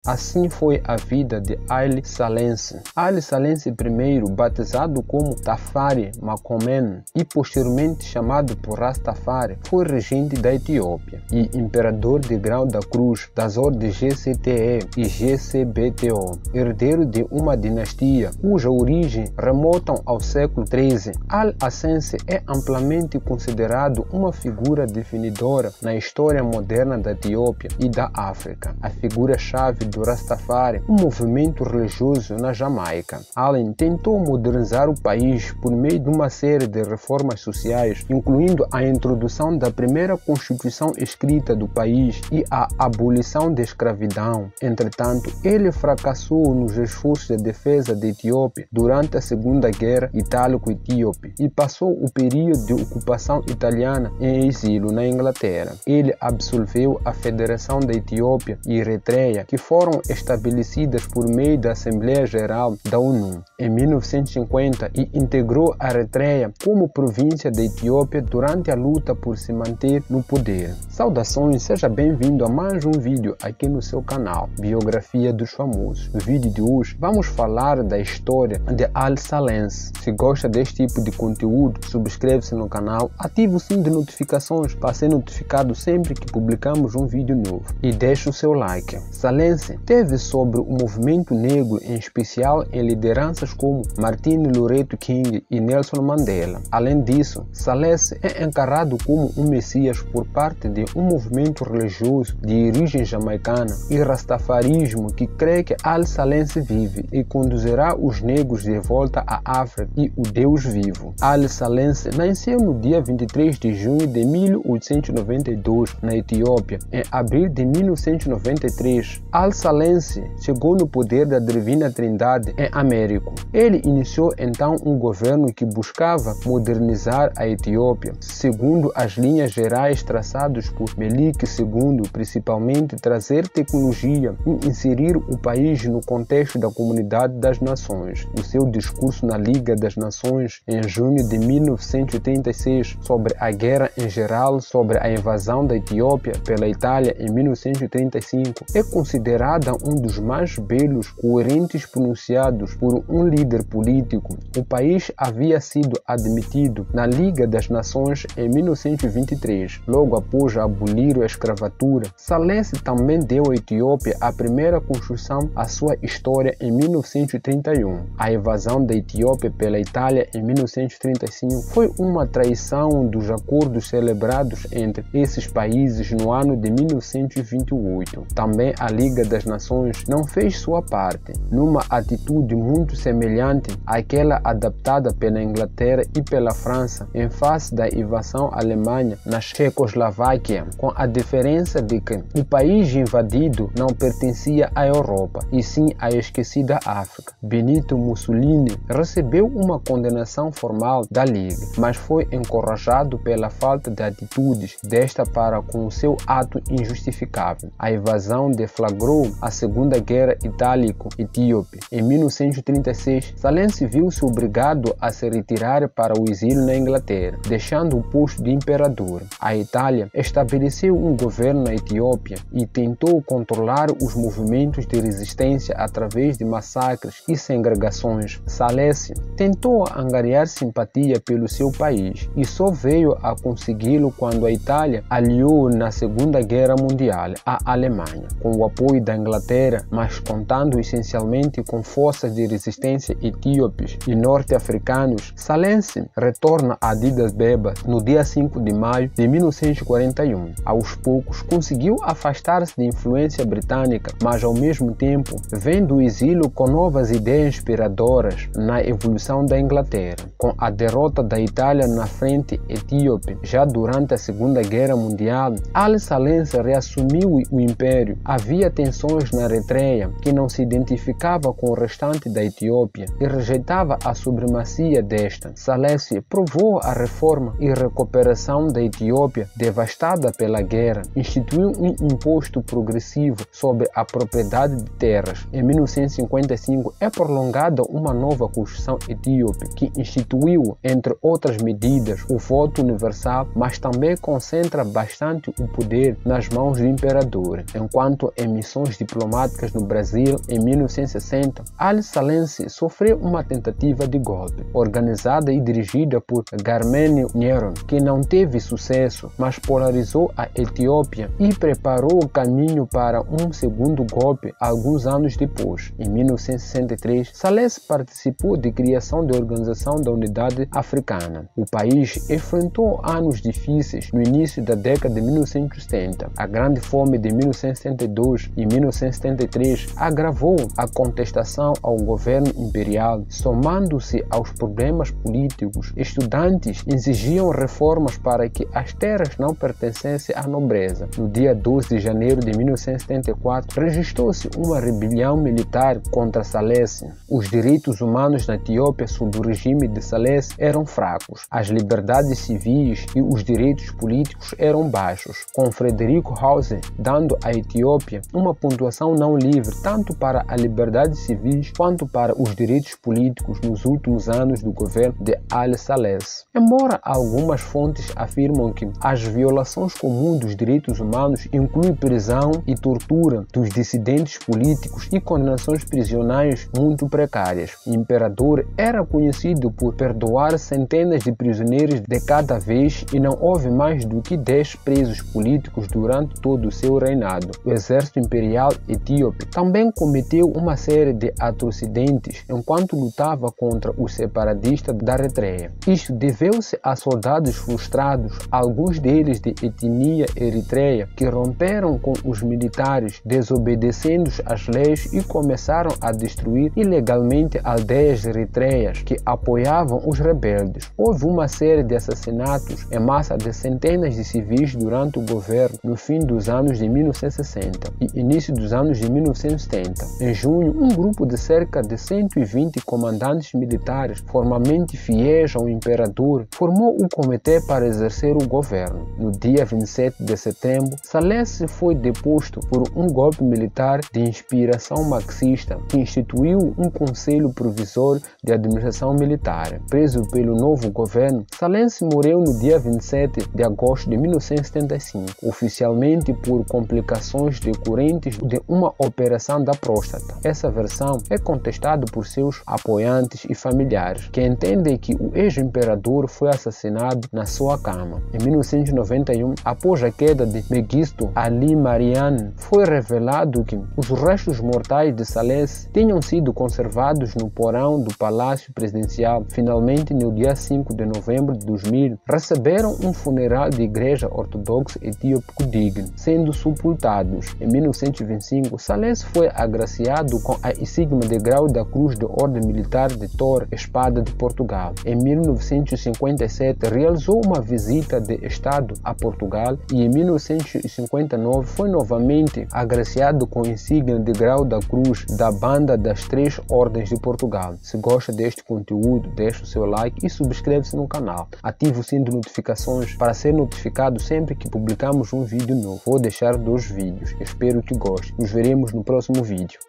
Assim foi a vida de Haile Selassie. Haile Selassie I, batizado como Tafari Makomen e posteriormente chamado por Rastafari, foi regente da Etiópia e imperador de grau da cruz das ordens GCTE e GCBTO, herdeiro de uma dinastia cuja origem remontam ao século XIII. Haile Selassie é amplamente considerado uma figura definidora na história moderna da Etiópia e da África, a figura-chave do Rastafari, um movimento religioso na Jamaica. Allen tentou modernizar o país por meio de uma série de reformas sociais, incluindo a introdução da primeira constituição escrita do país e a abolição da escravidão. Entretanto, ele fracassou nos esforços de defesa da Etiópia durante a Segunda Guerra Itálico-Etíope e passou o período de ocupação italiana em exílio na Inglaterra. Ele absolveu a Federação da Etiópia e Eritreia, que foram estabelecidas por meio da Assembleia Geral da ONU em 1950 e integrou a Eritreia como província da Etiópia durante a luta por se manter no poder. Saudações, seja bem-vindo a mais um vídeo aqui no seu canal, Biografia dos Famosos. No vídeo de hoje vamos falar da história de Haile Selassie. Se gosta deste tipo de conteúdo, subscreve-se no canal, ative o sininho de notificações para ser notificado sempre que publicamos um vídeo novo e deixe o seu like. Selassie teve sobre o movimento negro, em especial em lideranças como Martin Luther King e Nelson Mandela. Além disso, Selassie é encarado como um messias por parte de um movimento religioso de origem jamaicana e rastafarismo que crê que Haile Selassie vive e conduzirá os negros de volta à África e o Deus vivo. Haile Selassie nasceu no dia 23 de junho de 1892 na Etiópia. Em abril de 1993, Haile Selassie chegou no poder da Divina Trindade em Américo. Ele iniciou então um governo que buscava modernizar a Etiópia, segundo as linhas gerais traçadas por Melik II, principalmente trazer tecnologia e inserir o país no contexto da Comunidade das Nações. O seu discurso na Liga das Nações em junho de 1986 sobre a guerra em geral, sobre a invasão da Etiópia pela Itália em 1935 é considerada um dos mais belos coerentes pronunciados por um líder político. O país havia sido admitido na Liga das Nações em 1923, logo após abolir a escravatura. Selassie também deu à Etiópia a primeira construção à sua história em 1931. A invasão da Etiópia pela Itália em 1935 foi uma traição dos acordos celebrados entre esses países no ano de 1928. Também a Liga das Nações não fez sua parte, numa atitude muito semelhante àquela adaptada pela Inglaterra e pela França em face da invasão alemã na Checoslováquia, com a diferença de que o país invadido não pertencia à Europa, e sim à esquecida África. Benito Mussolini recebeu uma condenação formal da Liga, mas foi encorajado pela falta de atitudes desta para com o seu ato injustificável. A invasão deflagrou a Segunda Guerra Itálico-Etíope. Em 1936, Selassie viu-se obrigado a se retirar para o exílio na Inglaterra, deixando o posto de imperador. A Itália estabeleceu um governo na Etiópia e tentou controlar os movimentos de resistência através de massacres e segregações. Selassie tentou angariar simpatia pelo seu país e só veio a consegui-lo quando a Itália aliou na Segunda Guerra Mundial a Alemanha, com o apoio da Inglaterra, mas contando essencialmente com forças de resistência etíopes e norte-africanos. Selassie retorna a Addis Abeba no dia 5 de maio de 1941. Aos poucos, conseguiu afastar-se da influência britânica, mas ao mesmo tempo vem do exílio com novas ideias inspiradoras na evolução da Inglaterra. Com a derrota da Itália na frente etíope, já durante a Segunda Guerra Mundial, Haile Selassie reassumiu o império. Havia tensões na Eritreia, que não se identificava com o restante da Etiópia e rejeitava a supremacia desta. Selassie provou a reforma e recuperação da Etiópia devastada pela guerra, instituiu um imposto progressivo sobre a propriedade de terras. Em 1955 é prolongada uma nova Constituição etíope que instituiu, entre outras medidas, o voto universal, mas também concentra bastante o poder nas mãos do imperador, enquanto em missões missões diplomáticas no Brasil em 1960, Haile Selassie sofreu uma tentativa de golpe, organizada e dirigida por Garmeni Nyeron, que não teve sucesso, mas polarizou a Etiópia e preparou o caminho para um segundo golpe alguns anos depois. Em 1963, Selassie participou da criação da Organização da Unidade Africana. O país enfrentou anos difíceis no início da década de 1970. A Grande Fome de 1972 e 1973 agravou a contestação ao governo imperial, somando-se aos problemas políticos. Estudantes exigiam reformas para que as terras não pertencessem à nobreza. No dia 12 de janeiro de 1974, registrou-se uma rebelião militar contra Selassie. Os direitos humanos na Etiópia sob o regime de Selassie eram fracos. As liberdades civis e os direitos políticos eram baixos, com Frederico Hauser dando à Etiópia uma pontuação não livre tanto para a liberdade civis quanto para os direitos políticos nos últimos anos do governo de Haile Selassie. Embora algumas fontes afirmam que as violações comuns dos direitos humanos incluem prisão e tortura dos dissidentes políticos e condenações prisionais muito precárias, o imperador era conhecido por perdoar centenas de prisioneiros de cada vez e não houve mais do que 10 presos políticos durante todo o seu reinado. O exército imperial etíope também cometeu uma série de atrocidades enquanto lutava contra os separatistas da Eritreia. Isto deveu-se a soldados frustrados, alguns deles de etnia eritreia, que romperam com os militares, desobedecendo as leis e começaram a destruir ilegalmente aldeias eritreias que apoiavam os rebeldes. Houve uma série de assassinatos em massa de centenas de civis durante o governo no fim dos anos de 1960 e início dos anos de 1970. Em junho, um grupo de cerca de 120 comandantes militares, formalmente fiéis ao imperador, formou um comitê para exercer o governo. No dia 27 de setembro, Selassie foi deposto por um golpe militar de inspiração marxista que instituiu um conselho provisório de administração militar. Preso pelo novo governo, Selassie morreu no dia 27 de agosto de 1975, oficialmente por complicações decorrentes de uma operação da próstata. Essa versão é contestada por seus apoiantes e familiares, que entendem que o ex-imperador foi assassinado na sua cama. Em 1991, após a queda de Mengistu Ali Mariam, foi revelado que os restos mortais de Selassie tinham sido conservados no porão do Palácio Presidencial. Finalmente, no dia 5 de novembro de 2000, receberam um funeral de igreja ortodoxa etíope digno, sendo sepultados. Em 1925, Selassie foi agraciado com a insígnia de grau da Cruz de Ordem Militar de Torre Espada de Portugal. Em 1957, realizou uma visita de Estado a Portugal e em 1959 foi novamente agraciado com a insígnia de grau da Cruz da Banda das Três Ordens de Portugal. Se gosta deste conteúdo, deixe o seu like e subscreve-se no canal. Ative o sino de notificações para ser notificado sempre que publicamos um vídeo novo. Vou deixar 2 vídeos. Espero que goste. Nos veremos no próximo vídeo.